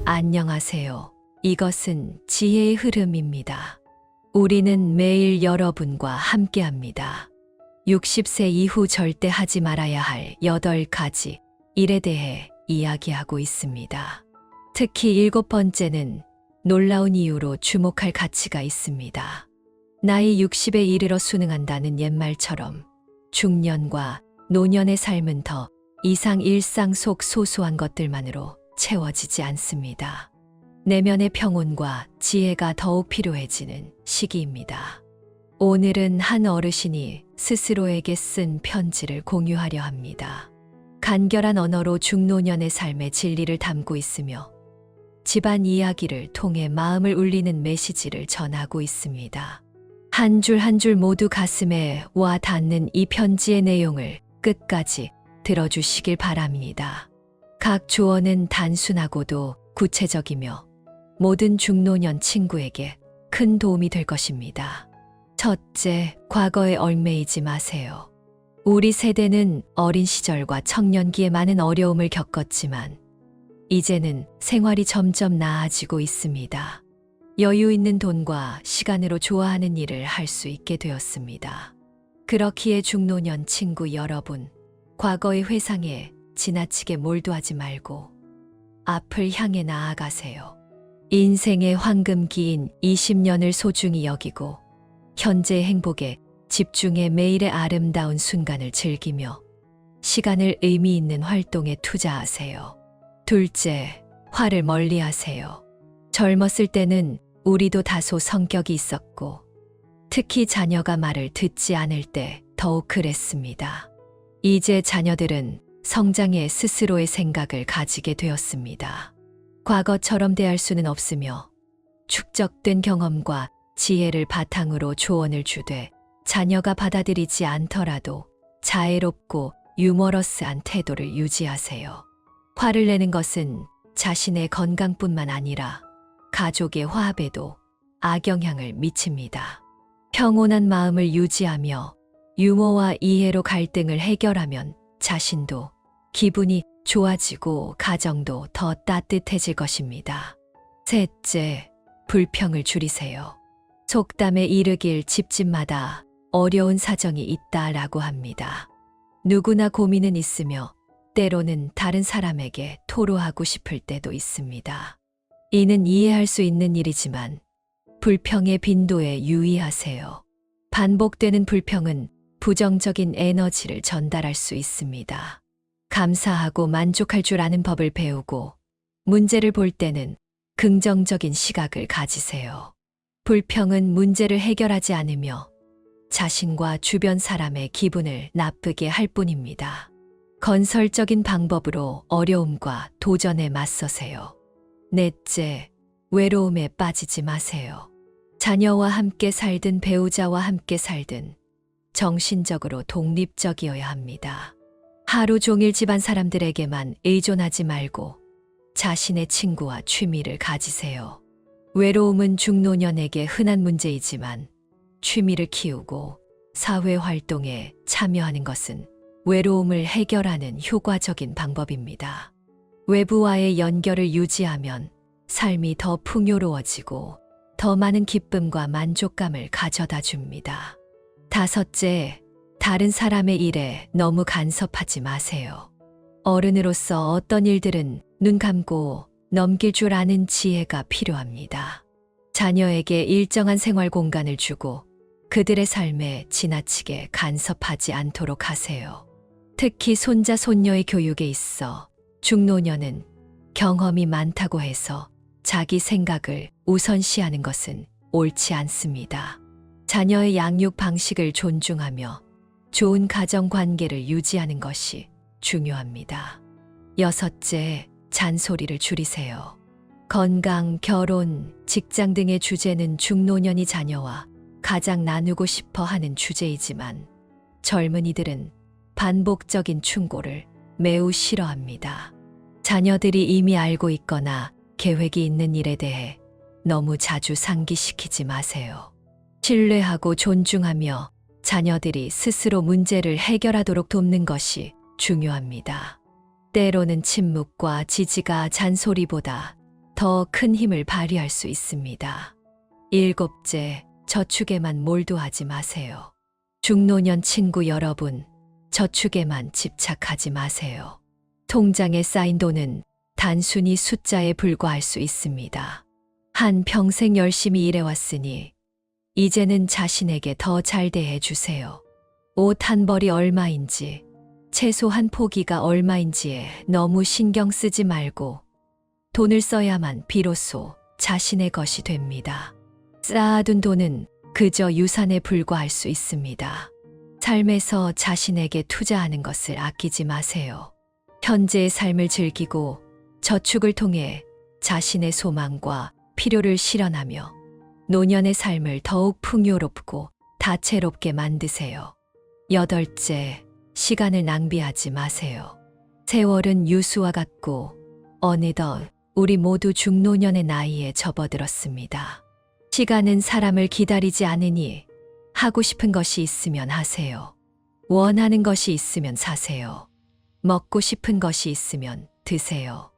안녕하세요. 이것은 지혜의 흐름입니다. 우리는 매일 여러분과 함께합니다. 60세 이후 절대 하지 말아야 할 8가지 일에 대해 이야기하고 있습니다. 특히 7번째는 놀라운 이유로 주목할 가치가 있습니다. 나이 60에 이르러 순응한다는 옛말처럼 중년과 노년의 삶은 더 이상 일상 속 소소한 것들만으로 채워지지 않습니다. 내면의 평온과 지혜가 더욱 필요해지는 시기입니다. 오늘은 한 어르신이 스스로에게 쓴 편지를 공유하려 합니다. 간결한 언어로 중노년의 삶의 진리를 담고 있으며 집안 이야기를 통해 마음을 울리는 메시지를 전하고 있습니다. 한 줄 한 줄 모두 가슴에 와 닿는 이 편지의 내용을 끝까지 들어주시길 바랍니다. 각 조언은 단순하고도 구체적이며 모든 중노년 친구에게 큰 도움이 될 것입니다. 첫째, 과거에 얽매이지 마세요. 우리 세대는 어린 시절과 청년기에 많은 어려움을 겪었지만 이제는 생활이 점점 나아지고 있습니다. 여유 있는 돈과 시간으로 좋아하는 일을 할 수 있게 되었습니다. 그렇기에 중노년 친구 여러분, 과거의 회상에 지나치게 몰두하지 말고 앞을 향해 나아가세요. 인생의 황금기인 20년을 소중히 여기고 현재의 행복에 집중해 매일의 아름다운 순간을 즐기며 시간을 의미 있는 활동에 투자하세요. 둘째, 화를 멀리하세요. 젊었을 때는 우리도 다소 성격이 있었고 특히 자녀가 말을 듣지 않을 때 더욱 그랬습니다. 이제 자녀들은 성장해 스스로의 생각을 가지게 되었습니다. 과거처럼 대할 수는 없으며 축적된 경험과 지혜를 바탕으로 조언을 주되 자녀가 받아들이지 않더라도 자애롭고 유머러스한 태도를 유지하세요. 화를 내는 것은 자신의 건강뿐만 아니라 가족의 화합에도 악영향을 미칩니다. 평온한 마음을 유지하며 유머와 이해로 갈등을 해결하면 자신도 기분이 좋아지고 가정도 더 따뜻해질 것입니다. 셋째, 불평을 줄이세요. 속담에 이르길 집집마다 어려운 사정이 있다라고 합니다. 누구나 고민은 있으며 때로는 다른 사람에게 토로하고 싶을 때도 있습니다. 이는 이해할 수 있는 일이지만 불평의 빈도에 유의하세요. 반복되는 불평은 부정적인 에너지를 전달할 수 있습니다. 감사하고 만족할 줄 아는 법을 배우고 문제를 볼 때는 긍정적인 시각을 가지세요. 불평은 문제를 해결하지 않으며 자신과 주변 사람의 기분을 나쁘게 할 뿐입니다. 건설적인 방법으로 어려움과 도전에 맞서세요. 넷째, 외로움에 빠지지 마세요. 자녀와 함께 살든 배우자와 함께 살든 정신적으로 독립적이어야 합니다. 하루 종일 집안 사람들에게만 의존하지 말고 자신의 친구와 취미를 가지세요. 외로움은 중노년에게 흔한 문제이지만 취미를 키우고 사회활동에 참여하는 것은 외로움을 해결하는 효과적인 방법입니다. 외부와의 연결을 유지하면 삶이 더 풍요로워지고 더 많은 기쁨과 만족감을 가져다 줍니다. 다섯째, 다른 사람의 일에 너무 간섭하지 마세요. 어른으로서 어떤 일들은 눈 감고 넘길 줄 아는 지혜가 필요합니다. 자녀에게 일정한 생활 공간을 주고 그들의 삶에 지나치게 간섭하지 않도록 하세요. 특히 손자, 손녀의 교육에 있어 중노년은 경험이 많다고 해서 자기 생각을 우선시하는 것은 옳지 않습니다. 자녀의 양육 방식을 존중하며 좋은 가정 관계를 유지하는 것이 중요합니다. 여섯째, 잔소리를 줄이세요. 건강, 결혼, 직장 등의 주제는 중노년이 자녀와 가장 나누고 싶어 하는 주제이지만 젊은이들은 반복적인 충고를 매우 싫어합니다. 자녀들이 이미 알고 있거나 계획이 있는 일에 대해 너무 자주 상기시키지 마세요. 신뢰하고 존중하며 자녀들이 스스로 문제를 해결하도록 돕는 것이 중요합니다. 때로는 침묵과 지지가 잔소리보다 더 큰 힘을 발휘할 수 있습니다. 일곱째, 저축에만 몰두하지 마세요. 중노년 친구 여러분, 저축에만 집착하지 마세요. 통장에 쌓인 돈은 단순히 숫자에 불과할 수 있습니다. 한 평생 열심히 일해왔으니 이제는 자신에게 더 잘 대해 주세요. 옷 한 벌이 얼마인지, 채소 한 포기가 얼마인지에 너무 신경 쓰지 말고 돈을 써야만 비로소 자신의 것이 됩니다. 쌓아둔 돈은 그저 유산에 불과할 수 있습니다. 삶에서 자신에게 투자하는 것을 아끼지 마세요. 현재의 삶을 즐기고 저축을 통해 자신의 소망과 필요를 실현하며 노년의 삶을 더욱 풍요롭고 다채롭게 만드세요. 여덟째, 시간을 낭비하지 마세요. 세월은 유수와 같고 어느덧 우리 모두 중노년의 나이에 접어들었습니다. 시간은 사람을 기다리지 않으니 하고 싶은 것이 있으면 하세요. 원하는 것이 있으면 사세요. 먹고 싶은 것이 있으면 드세요.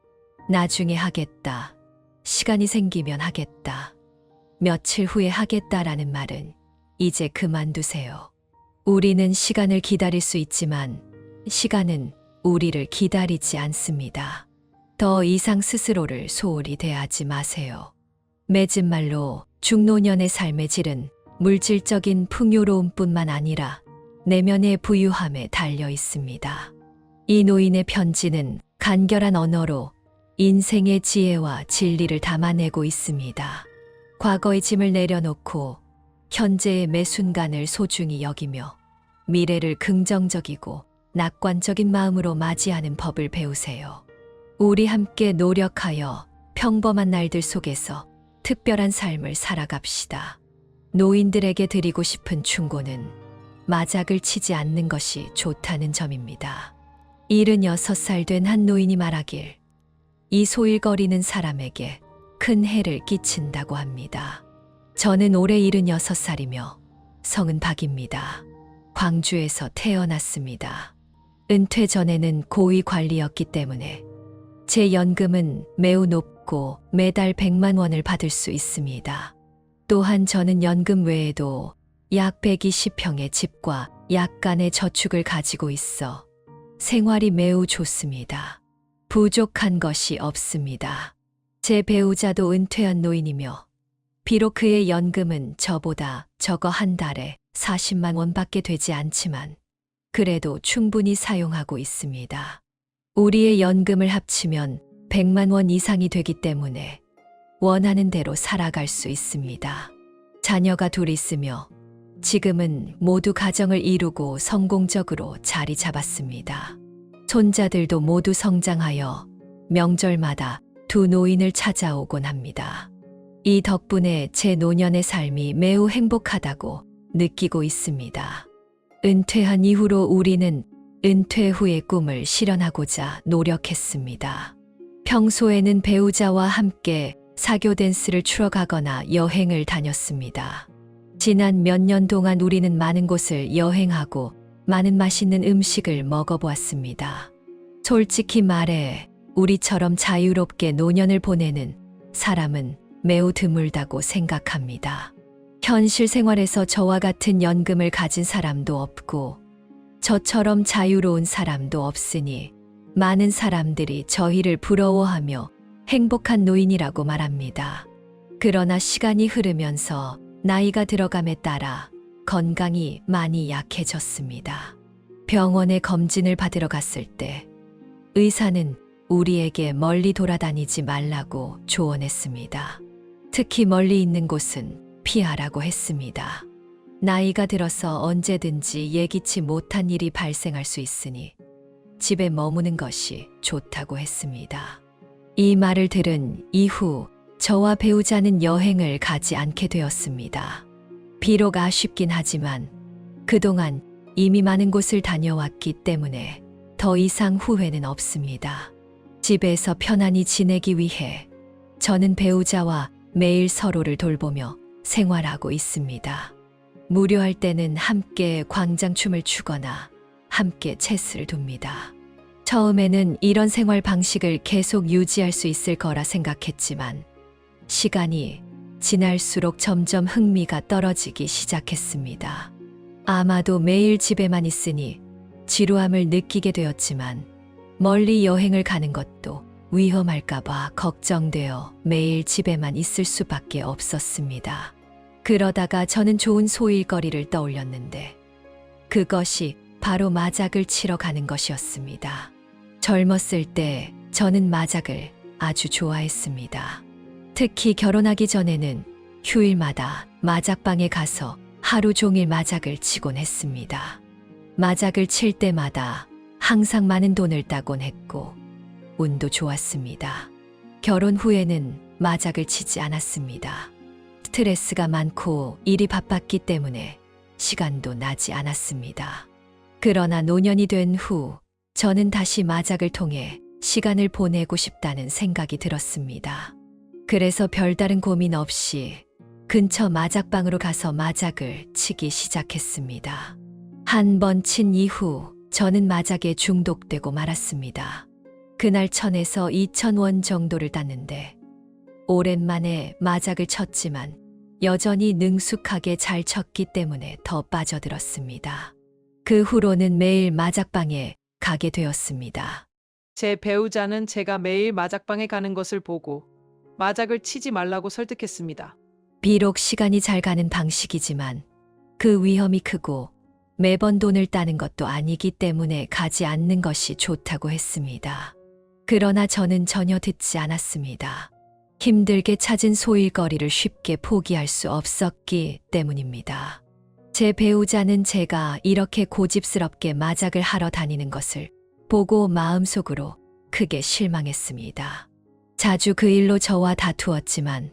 나중에 하겠다. 시간이 생기면 하겠다. 며칠 후에 하겠다라는 말은 이제 그만두세요. 우리는 시간을 기다릴 수 있지만 시간은 우리를 기다리지 않습니다. 더 이상 스스로를 소홀히 대하지 마세요. 맺은 말로 중노년의 삶의 질은 물질적인 풍요로움뿐만 아니라 내면의 부유함에 달려 있습니다. 이 노인의 편지는 간결한 언어로 인생의 지혜와 진리를 담아내고 있습니다. 과거의 짐을 내려놓고 현재의 매 순간을 소중히 여기며 미래를 긍정적이고 낙관적인 마음으로 맞이하는 법을 배우세요. 우리 함께 노력하여 평범한 날들 속에서 특별한 삶을 살아갑시다. 노인들에게 드리고 싶은 충고는 마작을 치지 않는 것이 좋다는 점입니다. 76살 된 한 노인이 말하길, 이 소일거리는 사람에게 큰 해를 끼친다고 합니다. 저는 올해 76살이며 성은 박입니다. 광주에서 태어났습니다. 은퇴 전에는 고위 관리였기 때문에 제 연금은 매우 높고 매달 100만 원을 받을 수 있습니다. 또한 저는 연금 외에도 약 120평의 집과 약간의 저축을 가지고 있어 생활이 매우 좋습니다. 부족한 것이 없습니다. 제 배우자도 은퇴한 노인이며 비록 그의 연금은 저보다 적어 한 달에 40만 원밖에 되지 않지만 그래도 충분히 사용하고 있습니다. 우리의 연금을 합치면 100만 원 이상이 되기 때문에 원하는 대로 살아갈 수 있습니다. 자녀가 둘 있으며 지금은 모두 가정을 이루고 성공적으로 자리 잡았습니다. 손자들도 모두 성장하여 명절마다 두 노인을 찾아오곤 합니다. 이 덕분에 제 노년의 삶이 매우 행복하다고 느끼고 있습니다. 은퇴한 이후로 우리는 은퇴 후의 꿈을 실현하고자 노력했습니다. 평소에는 배우자와 함께 사교 댄스를 추러 가거나 여행을 다녔습니다. 지난 몇 년 동안 우리는 많은 곳을 여행하고 많은 맛있는 음식을 먹어보았습니다. 솔직히 말해 우리처럼 자유롭게 노년을 보내는 사람은 매우 드물다고 생각합니다. 현실 생활에서 저와 같은 연금을 가진 사람도 없고 저처럼 자유로운 사람도 없으니 많은 사람들이 저희를 부러워하며 행복한 노인이라고 말합니다. 그러나 시간이 흐르면서 나이가 들어감에 따라 건강이 많이 약해졌습니다. 병원에 검진을 받으러 갔을 때 의사는 우리에게 멀리 돌아다니지 말라고 조언했습니다. 특히 멀리 있는 곳은 피하라고 했습니다. 나이가 들어서 언제든지 예기치 못한 일이 발생할 수 있으니 집에 머무는 것이 좋다고 했습니다. 이 말을 들은 이후 저와 배우자는 여행을 가지 않게 되었습니다. 비록 아쉽긴 하지만 그동안 이미 많은 곳을 다녀왔기 때문에 더 이상 후회는 없습니다. 집에서 편안히 지내기 위해 저는 배우자와 매일 서로를 돌보며 생활하고 있습니다. 무료할 때는 함께 광장춤을 추거나 함께 체스를 둡니다. 처음에는 이런 생활 방식을 계속 유지할 수 있을 거라 생각했지만 시간이 지날수록 점점 흥미가 떨어지기 시작했습니다. 아마도 매일 집에만 있으니 지루함을 느끼게 되었지만 멀리 여행을 가는 것도 위험할까봐 걱정되어 매일 집에만 있을 수밖에 없었습니다. 그러다가 저는 좋은 소일거리를 떠올렸는데 그것이 바로 마작을 치러 가는 것이었습니다. 젊었을 때 저는 마작을 아주 좋아했습니다. 특히 결혼하기 전에는 휴일마다 마작방에 가서 하루 종일 마작을 치곤 했습니다. 마작을 칠 때마다 항상 많은 돈을 따곤 했고 운도 좋았습니다. 결혼 후에는 마작을 치지 않았습니다. 스트레스가 많고 일이 바빴기 때문에 시간도 나지 않았습니다. 그러나 노년이 된 후 저는 다시 마작을 통해 시간을 보내고 싶다는 생각이 들었습니다. 그래서 별다른 고민 없이 근처 마작방으로 가서 마작을 치기 시작했습니다. 한 번 친 이후 저는 마작에 중독되고 말았습니다. 그날 1,000에서 2,000원 정도를 땄는데 오랜만에 마작을 쳤지만 여전히 능숙하게 잘 쳤기 때문에 더 빠져들었습니다. 그 후로는 매일 마작방에 가게 되었습니다. 제 배우자는 제가 매일 마작방에 가는 것을 보고 마작을 치지 말라고 설득했습니다. 비록 시간이 잘 가는 방식이지만 그 위험이 크고 매번 돈을 따는 것도 아니기 때문에 가지 않는 것이 좋다고 했습니다. 그러나 저는 전혀 듣지 않았습니다. 힘들게 찾은 소일거리를 쉽게 포기할 수 없었기 때문입니다. 제 배우자는 제가 이렇게 고집스럽게 마작을 하러 다니는 것을 보고 마음속으로 크게 실망했습니다. 자주 그 일로 저와 다투었지만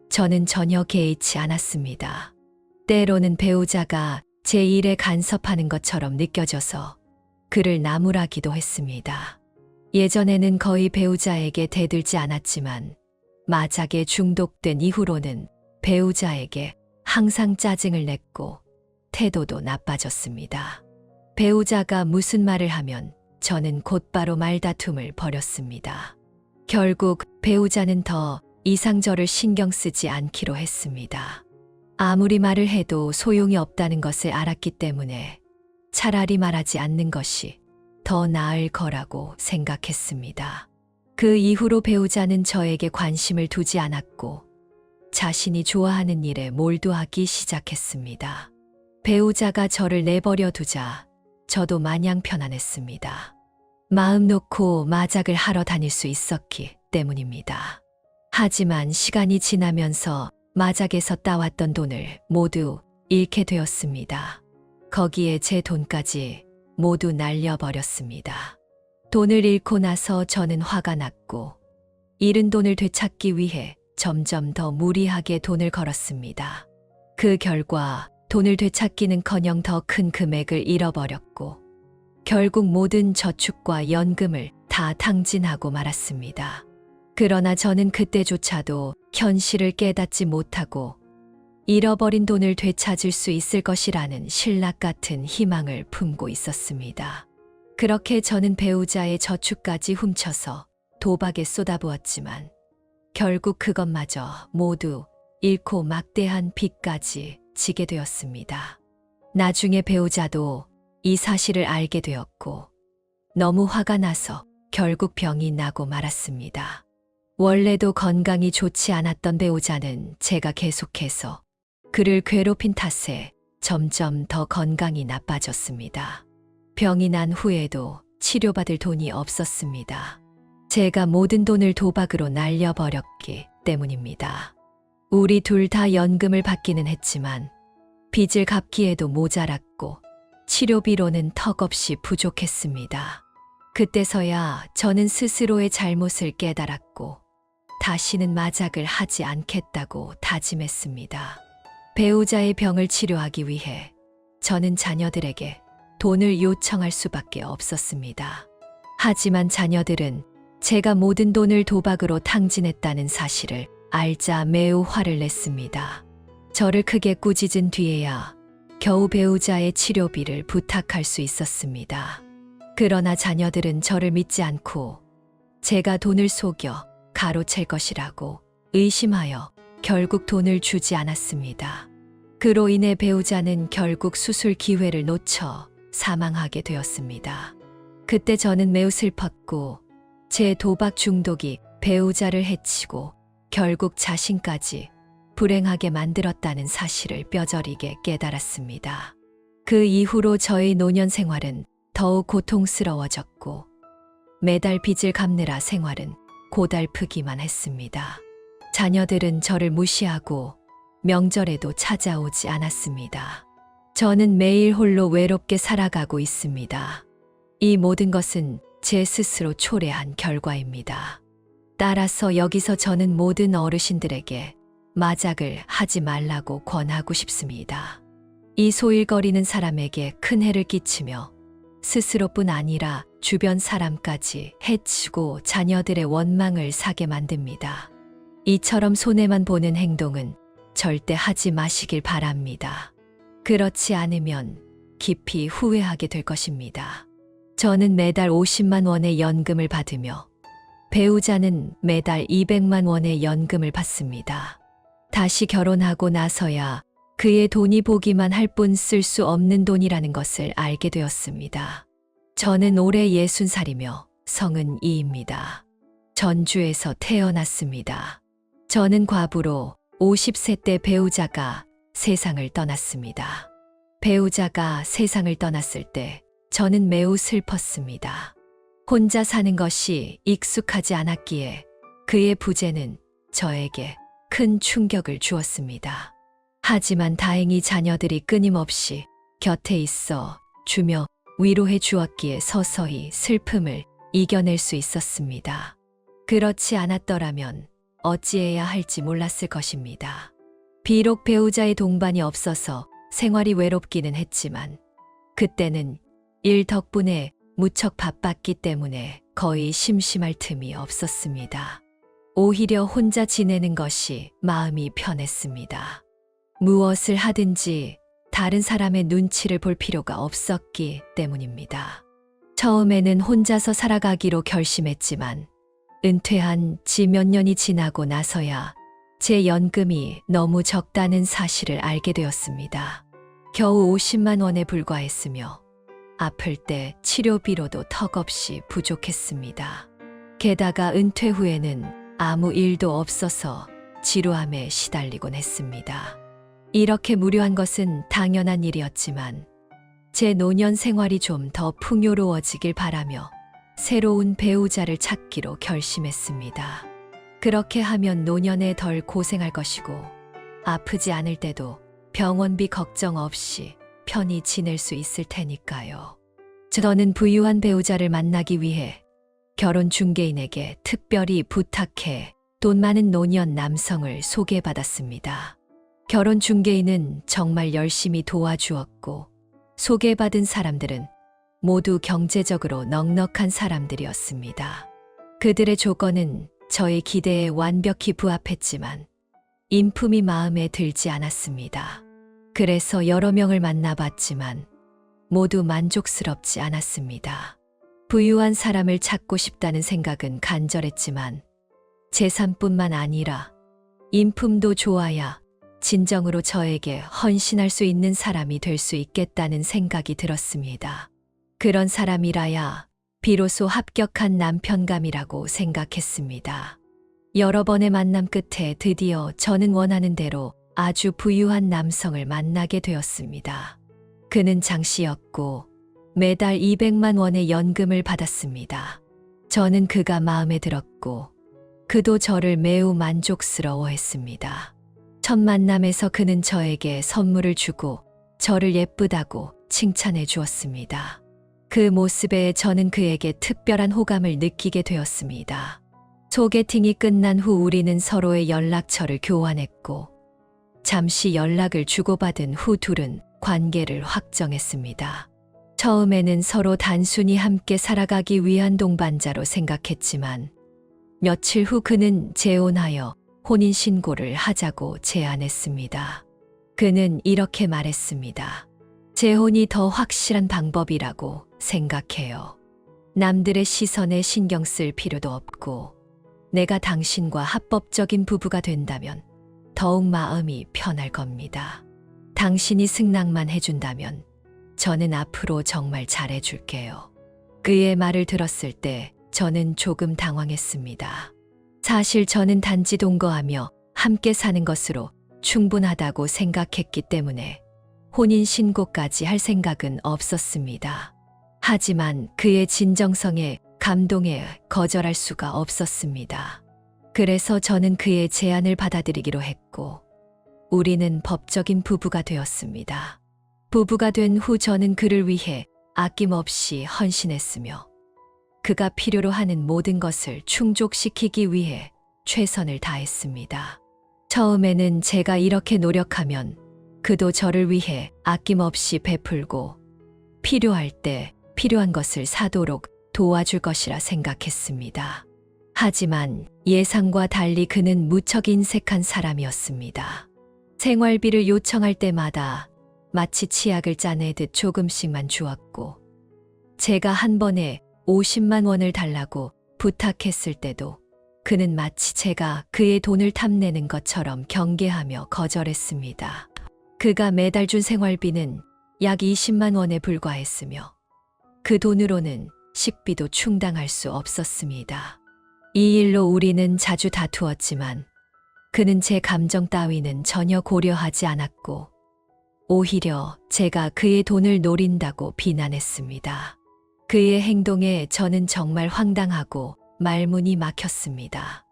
저는 전혀 개의치 않았습니다. 때로는 배우자가 제 일에 간섭하는 것처럼 느껴져서 그를 나무라기도 했습니다. 예전에는 거의 배우자에게 대들지 않았지만 마작에 중독된 이후로는 배우자에게 항상 짜증을 냈고 태도도 나빠졌습니다. 배우자가 무슨 말을 하면 저는 곧바로 말다툼을 벌였습니다. 결국 배우자는 더 이상 저를 신경 쓰지 않기로 했습니다. 아무리 말을 해도 소용이 없다는 것을 알았기 때문에 차라리 말하지 않는 것이 더 나을 거라고 생각했습니다. 그 이후로 배우자는 저에게 관심을 두지 않았고 자신이 좋아하는 일에 몰두하기 시작했습니다. 배우자가 저를 내버려 두자 저도 마냥 편안했습니다. 마음 놓고 마작을 하러 다닐 수 있었기 때문입니다. 하지만 시간이 지나면서 마작에서 따왔던 돈을 모두 잃게 되었습니다. 거기에 제 돈까지 모두 날려버렸습니다. 돈을 잃고 나서 저는 화가 났고 잃은 돈을 되찾기 위해 점점 더 무리하게 돈을 걸었습니다. 그 결과 돈을 되찾기는커녕 더 큰 금액을 잃어버렸고 결국 모든 저축과 연금을 다 탕진하고 말았습니다. 그러나 저는 그때조차도 현실을 깨닫지 못하고 잃어버린 돈을 되찾을 수 있을 것이라는 신락 같은 희망을 품고 있었습니다. 그렇게 저는 배우자의 저축까지 훔쳐서 도박에 쏟아부었지만 결국 그것마저 모두 잃고 막대한 빚까지 지게 되었습니다. 나중에 배우자도 이 사실을 알게 되었고 너무 화가 나서 결국 병이 나고 말았습니다. 원래도 건강이 좋지 않았던 배우자는 제가 계속해서 그를 괴롭힌 탓에 점점 더 건강이 나빠졌습니다. 병이 난 후에도 치료받을 돈이 없었습니다. 제가 모든 돈을 도박으로 날려버렸기 때문입니다. 우리 둘 다 연금을 받기는 했지만 빚을 갚기에도 모자랐고 치료비로는 턱없이 부족했습니다. 그때서야 저는 스스로의 잘못을 깨달았고 다시는 마작을 하지 않겠다고 다짐했습니다. 배우자의 병을 치료하기 위해 저는 자녀들에게 돈을 요청할 수밖에 없었습니다. 하지만 자녀들은 제가 모든 돈을 도박으로 탕진했다는 사실을 알자 매우 화를 냈습니다. 저를 크게 꾸짖은 뒤에야 겨우 배우자의 치료비를 부탁할 수 있었습니다. 그러나 자녀들은 저를 믿지 않고 제가 돈을 속여 가로챌 것이라고 의심하여 결국 돈을 주지 않았습니다. 그로 인해 배우자는 결국 수술 기회를 놓쳐 사망하게 되었습니다. 그때 저는 매우 슬펐고 제 도박 중독이 배우자를 해치고 결국 자신까지 불행하게 만들었다는 사실을 뼈저리게 깨달았습니다. 그 이후로 저의 노년 생활은 더욱 고통스러워졌고 매달 빚을 갚느라 생활은 고달프기만 했습니다. 자녀들은 저를 무시하고 명절에도 찾아오지 않았습니다. 저는 매일 홀로 외롭게 살아가고 있습니다. 이 모든 것은 제 스스로 초래한 결과입니다. 따라서 여기서 저는 모든 어르신들에게 마작을 하지 말라고 권하고 싶습니다. 이 소일거리는 사람에게 큰 해를 끼치며 스스로뿐 아니라 주변 사람까지 해치고 자녀들의 원망을 사게 만듭니다. 이처럼 손해만 보는 행동은 절대 하지 마시길 바랍니다. 그렇지 않으면 깊이 후회하게 될 것입니다. 저는 매달 50만 원의 연금을 받으며 배우자는 매달 200만 원의 연금을 받습니다. 다시 결혼하고 나서야 그의 돈이 보기만 할 뿐 쓸 수 없는 돈이라는 것을 알게 되었습니다. 저는 올해 60살이며 성은 2입니다. 전주에서 태어났습니다. 저는 과부로 50세 때 배우자가 세상을 떠났습니다. 배우자가 세상을 떠났을 때 저는 매우 슬펐습니다. 혼자 사는 것이 익숙하지 않았기에 그의 부재는 저에게 큰 충격을 주었습니다. 하지만 다행히 자녀들이 끊임없이 곁에 있어 주며 위로해 주었기에 서서히 슬픔을 이겨낼 수 있었습니다. 그렇지 않았더라면 어찌해야 할지 몰랐을 것입니다. 비록 배우자의 동반이 없어서 생활이 외롭기는 했지만 그때는 일 덕분에 무척 바빴기 때문에 거의 심심할 틈이 없었습니다. 오히려 혼자 지내는 것이 마음이 편했습니다. 무엇을 하든지 다른 사람의 눈치를 볼 필요가 없었기 때문입니다. 처음에는 혼자서 살아가기로 결심했지만 은퇴한 지 몇 년이 지나고 나서야 제 연금이 너무 적다는 사실을 알게 되었습니다. 겨우 50만 원에 불과했으며 아플 때 치료비로도 턱없이 부족했습니다. 게다가 은퇴 후에는 아무 일도 없어서 지루함에 시달리곤 했습니다. 이렇게 무료한 것은 당연한 일이었지만 제 노년 생활이 좀 더 풍요로워지길 바라며 새로운 배우자를 찾기로 결심했습니다. 그렇게 하면 노년에 덜 고생할 것이고 아프지 않을 때도 병원비 걱정 없이 편히 지낼 수 있을 테니까요. 저는 부유한 배우자를 만나기 위해 결혼 중개인에게 특별히 부탁해 돈 많은 노년 남성을 소개받았습니다. 결혼 중개인은 정말 열심히 도와주었고 소개받은 사람들은 모두 경제적으로 넉넉한 사람들이었습니다. 그들의 조건은 저의 기대에 완벽히 부합했지만 인품이 마음에 들지 않았습니다. 그래서 여러 명을 만나봤지만 모두 만족스럽지 않았습니다. 부유한 사람을 찾고 싶다는 생각은 간절했지만 재산뿐만 아니라 인품도 좋아야 진정으로 저에게 헌신할 수 있는 사람이 될 수 있겠다는 생각이 들었습니다. 그런 사람이라야 비로소 합격한 남편감이라고 생각했습니다. 여러 번의 만남 끝에 드디어 저는 원하는 대로 아주 부유한 남성을 만나게 되었습니다. 그는 장씨였고 매달 200만 원의 연금을 받았습니다. 저는 그가 마음에 들었고 그도 저를 매우 만족스러워했습니다. 첫 만남에서 그는 저에게 선물을 주고 저를 예쁘다고 칭찬해 주었습니다. 그 모습에 저는 그에게 특별한 호감을 느끼게 되었습니다. 소개팅이 끝난 후 우리는 서로의 연락처를 교환했고 잠시 연락을 주고받은 후 둘은 관계를 확정했습니다. 처음에는 서로 단순히 함께 살아가기 위한 동반자로 생각했지만 며칠 후 그는 재혼하여 혼인신고를 하자고 제안했습니다. 그는 이렇게 말했습니다. 재혼이 더 확실한 방법이라고 생각해요. 남들의 시선에 신경 쓸 필요도 없고 내가 당신과 합법적인 부부가 된다면 더욱 마음이 편할 겁니다. 당신이 승낙만 해준다면 저는 앞으로 정말 잘해줄게요. 그의 말을 들었을 때 저는 조금 당황했습니다. 사실 저는 단지 동거하며 함께 사는 것으로 충분하다고 생각했기 때문에 혼인신고까지 할 생각은 없었습니다. 하지만 그의 진정성에 감동해 거절할 수가 없었습니다. 그래서 저는 그의 제안을 받아들이기로 했고, 우리는 법적인 부부가 되었습니다. 부부가 된 후 저는 그를 위해 아낌없이 헌신했으며, 그가 필요로 하는 모든 것을 충족시키기 위해 최선을 다했습니다. 처음에는 제가 이렇게 노력하면 그도 저를 위해 아낌없이 베풀고 필요할 때 필요한 것을 사도록 도와줄 것이라 생각했습니다. 하지만 예상과 달리 그는 무척 인색한 사람이었습니다. 생활비를 요청할 때마다 마치 치약을 짜내듯 조금씩만 주었고, 제가 한 번에 50만 원을 달라고 부탁했을 때도 그는 마치 제가 그의 돈을 탐내는 것처럼 경계하며 거절했습니다. 그가 매달 준 생활비는 약 20만 원에 불과했으며 그 돈으로는 식비도 충당할 수 없었습니다. 이 일로 우리는 자주 다투었지만 그는 제 감정 따위는 전혀 고려하지 않았고 오히려 제가 그의 돈을 노린다고 비난했습니다. 그의 행동에 저는 정말 황당하고 말문이 막혔습니다.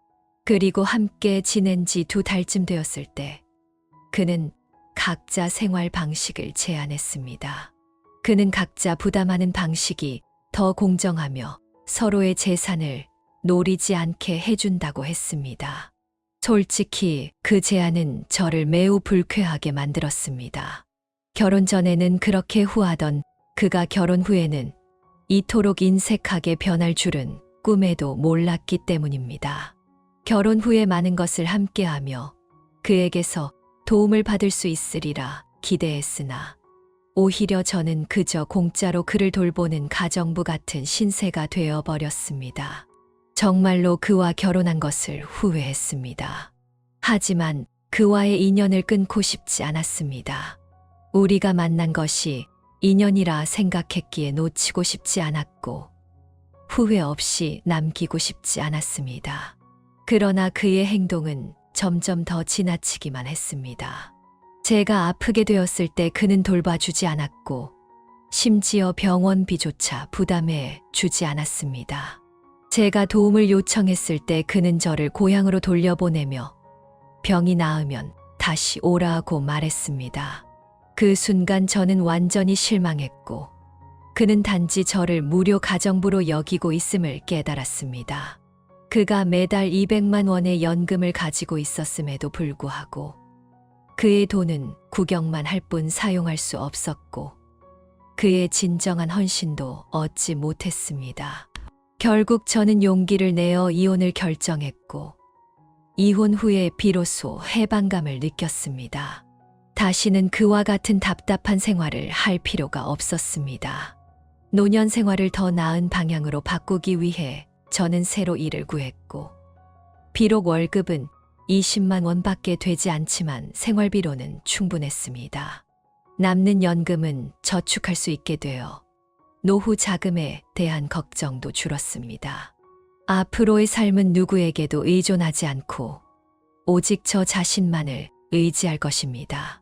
그리고 함께 지낸 지 2달쯤 되었을 때 그는 각자 생활 방식을 제안했습니다. 그는 각자 부담하는 방식이 더 공정하며 서로의 재산을 노리지 않게 해준다고 했습니다. 솔직히 그 제안은 저를 매우 불쾌하게 만들었습니다. 결혼 전에는 그렇게 후하던 그가 결혼 후에는 이토록 인색하게 변할 줄은 꿈에도 몰랐기 때문입니다. 결혼 후에 많은 것을 함께하며 그에게서 도움을 받을 수 있으리라 기대했으나 오히려 저는 그저 공짜로 그를 돌보는 가정부 같은 신세가 되어버렸습니다. 정말로 그와 결혼한 것을 후회했습니다. 하지만 그와의 인연을 끊고 싶지 않았습니다. 우리가 만난 것이 인연이라 생각했기에 놓치고 싶지 않았고 후회 없이 남기고 싶지 않았습니다. 그러나 그의 행동은 점점 더 지나치기만 했습니다. 제가 아프게 되었을 때 그는 돌봐주지 않았고 심지어 병원비조차 부담해 주지 않았습니다. 제가 도움을 요청했을 때 그는 저를 고향으로 돌려보내며 병이 나으면 다시 오라고 말했습니다. 그 순간 저는 완전히 실망했고 그는 단지 저를 무료 가정부로 여기고 있음을 깨달았습니다. 그가 매달 200만 원의 연금을 가지고 있었음에도 불구하고 그의 돈은 구경만 할 뿐 사용할 수 없었고 그의 진정한 헌신도 얻지 못했습니다. 결국 저는 용기를 내어 이혼을 결정했고 이혼 후에 비로소 해방감을 느꼈습니다. 다시는 그와 같은 답답한 생활을 할 필요가 없었습니다. 노년 생활을 더 나은 방향으로 바꾸기 위해 저는 새로 일을 구했고 비록 월급은 20만 원밖에 되지 않지만 생활비로는 충분했습니다. 남는 연금은 저축할 수 있게 되어 노후 자금에 대한 걱정도 줄었습니다. 앞으로의 삶은 누구에게도 의존하지 않고 오직 저 자신만을 의지할 것입니다.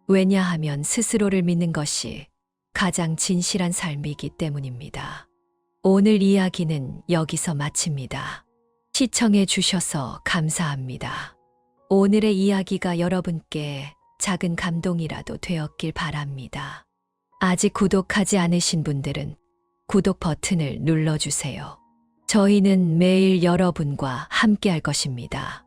왜냐하면 스스로를 믿는 것이 가장 진실한 삶이기 때문입니다. 오늘 이야기는 여기서 마칩니다. 시청해 주셔서 감사합니다. 오늘의 이야기가 여러분께 작은 감동이라도 되었길 바랍니다. 아직 구독하지 않으신 분들은 구독 버튼을 눌러주세요. 저희는 매일 여러분과 함께 할 것입니다.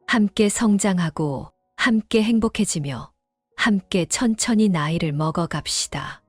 함께 성장하고 함께 행복해지며 함께 천천히 나이를 먹어갑시다.